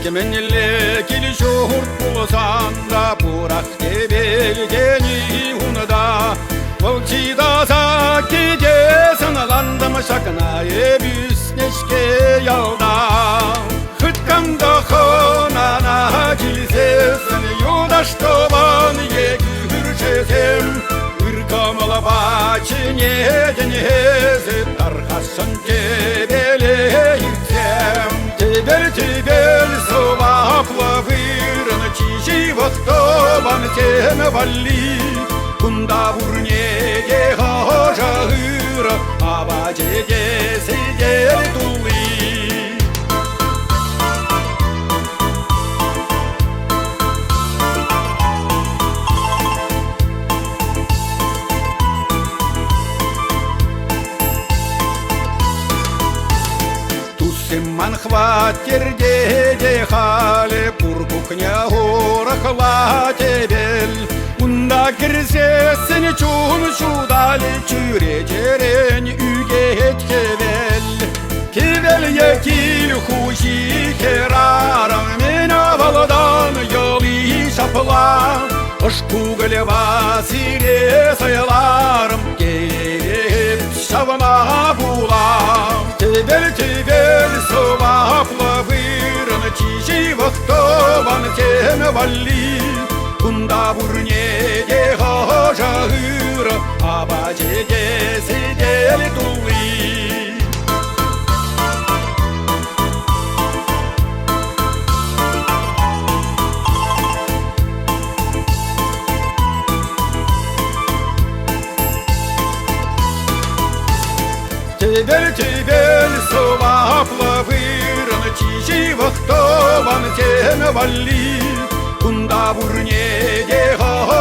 Ekmenle kili şuhurt bulsan da Burak belgeni hunada Volçida saki sanılandım şaknayı büsneşke yolda Hıtkamda honana kilsesin Yudaş toban ye gürçesem Irkamala başine denizet Tarhasın tebele yüksem Tebel sobapla vırın Çişi vaktoban teme valli Kunda vurnege hoşahır Abacege seyel tulli Тусиман хватер деде хале Пуркухня гора хватебел Унда кирсесін чун шудали Чүречерен үге еткевел Кевел екил хужи керарам Мен авалдан йоли шапла Ошкугіле васире sayılarım Gelip şavına bulam Tebel sobapla vırın Çişi vaktoban teme valli Kunda vurnege hoşahır Abacege sedeli tulli Tebel sobapla vırın Çişi vaktoban teme valli Kunda vurnege hoşahır